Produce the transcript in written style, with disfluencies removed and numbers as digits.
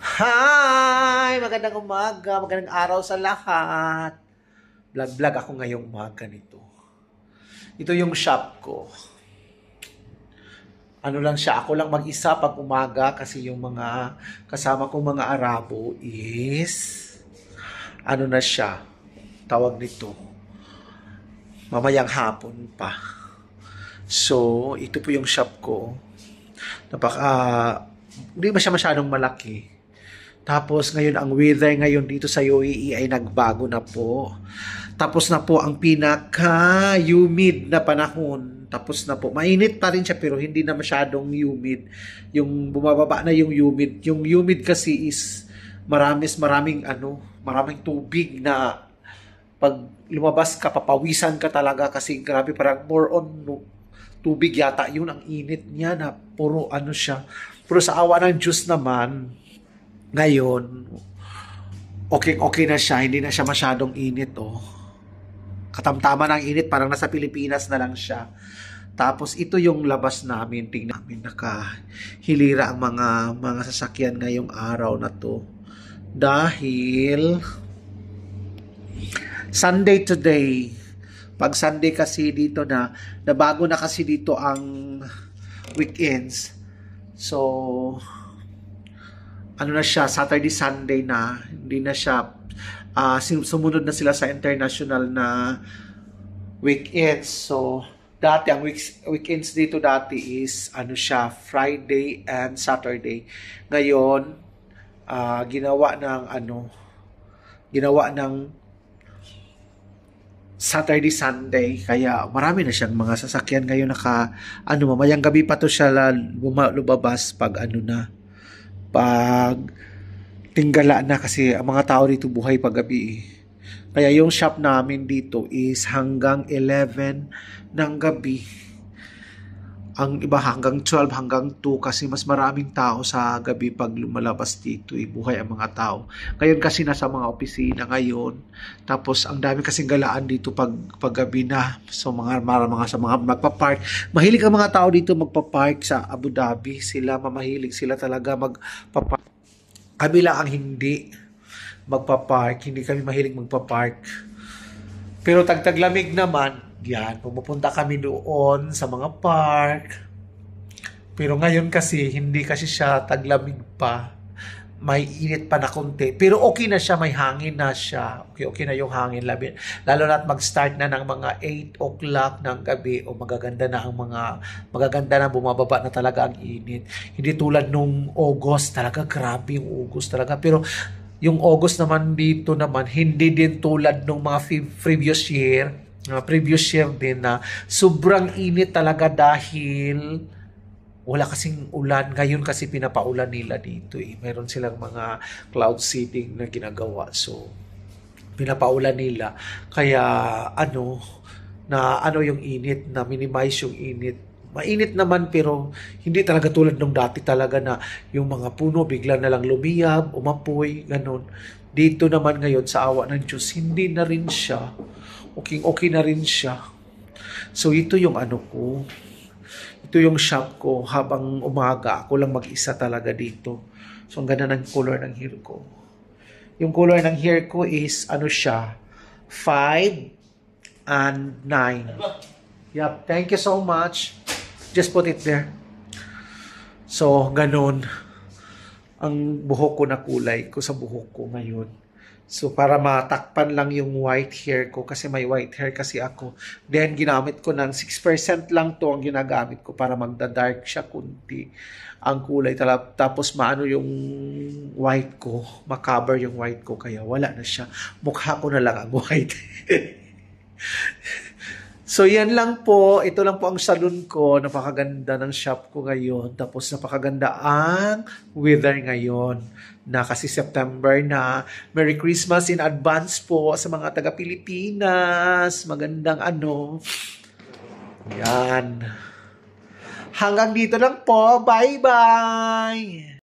Hi! Magandang umaga, magandang araw sa lahat. Vlog ako ngayong umaga nito. Ito yung shop ko. Ano lang siya, ako lang mag-isa pag umaga kasi yung mga kasama kong mga Arabo is ano na siya, tawag nito, mamayang hapon pa. So, ito po yung shop ko. Hindi ba siya masyadong malaki? Tapos ngayon ang weather ngayon dito sa UAE ay nagbago na po. Tapos na po ang pinaka-humid na panahon. Tapos na po. Mainit pa rin siya pero hindi na masyadong humid. Yung bumababa na yung humid. Yung humid kasi is maraming tubig na pag lumabas ka, papawisan ka talaga kasi grabe, parang more on tubig yata. Yun ang init niya na puro ano siya. Pero sa awa ng Diyos naman, ngayon, okay na siya. Hindi na siya masyadong init, oh. Katamtaman ng init, parang nasa Pilipinas na lang siya. Tapos, ito yung labas namin. Tingnan namin, nakahilira ang mga sasakyan ngayong araw na to. Dahil, Sunday today. Pag Sunday kasi dito nabago na kasi dito ang weekends. So, ano na siya, Saturday, Sunday na, hindi na siya, sumunod na sila sa international na weekends. So, dati, ang weekends dito dati is, ano siya, Friday and Saturday. Ngayon, ginawa ng Saturday, Sunday. Kaya, marami na siyang mga sasakyan ngayon mamayang gabi pa to siya lumabas pag tinggala na kasi ang mga tao dito buhay paggabi. Kaya yung shop namin dito is hanggang 11 ng gabi. Ang iba hanggang 12, hanggang 2 kasi mas maraming tao sa gabi pag lumalabas dito. Buhay ang mga tao. Ngayon kasi nasa mga opisina ngayon. Tapos ang dami kasing galaan dito paggabi na. So sa mga magpa-park. Mahilig ang mga tao dito magpa-park sa Abu Dhabi. Mamahilig sila talaga magpa-park. Kami lang ang hindi magpa-park. Hindi kami mahilig magpa-park. Pero taglamig naman, yan, pumupunta kami doon sa mga park. Pero ngayon kasi, hindi kasi siya taglamig pa. May init pa na konti. Pero okay na siya, may hangin na siya. Okay na yung hangin. Lalo na't mag-start na ng mga 8 o'clock ng gabi o magaganda na bumababa na talaga ang init. Hindi tulad nung August, talaga grabe yung August talaga. Pero yung August naman dito naman, hindi din tulad nung mga previous year din na sobrang init talaga dahil wala kasing ulan. Ngayon kasi pinapaulan nila dito. Meron silang mga cloud seeding na ginagawa. So, pinapaulan nila. Kaya, yung init, na minimize yung init. Mainit naman pero hindi talaga tulad nung dati talaga na yung mga puno bigla na lang lumiyab, umapoy, ganun. Dito naman ngayon sa awa ng Diyos, hindi na rin siya. Okay na rin siya. So ito yung ko. Ito yung shop ko habang umaga. Ako lang mag-isa talaga dito. So ang ganda ng color ng hair ko. Yung color ng hair ko is 5 and 9. Yep, thank you so much. Just put it there. So, ganun ang buhok ko na kulay ko sa buhok ko ngayon. So, para matakpan lang yung white hair ko kasi may white hair kasi ako. Then, ginamit ko ng 6% lang to ang ginagamit ko para magda-dark siya kunti ang kulay. Tapos, yung white ko, makover yung white ko kaya wala na siya. Mukha ko na lang ang white. So, yan lang po. Ito lang po ang salon ko. Napakaganda ng shop ko ngayon. Tapos, napakaganda ang weather ngayon. Na kasi September na. Merry Christmas in advance po sa mga taga-Pilipinas. Magandang Yan. Hanggang dito lang po. Bye-bye!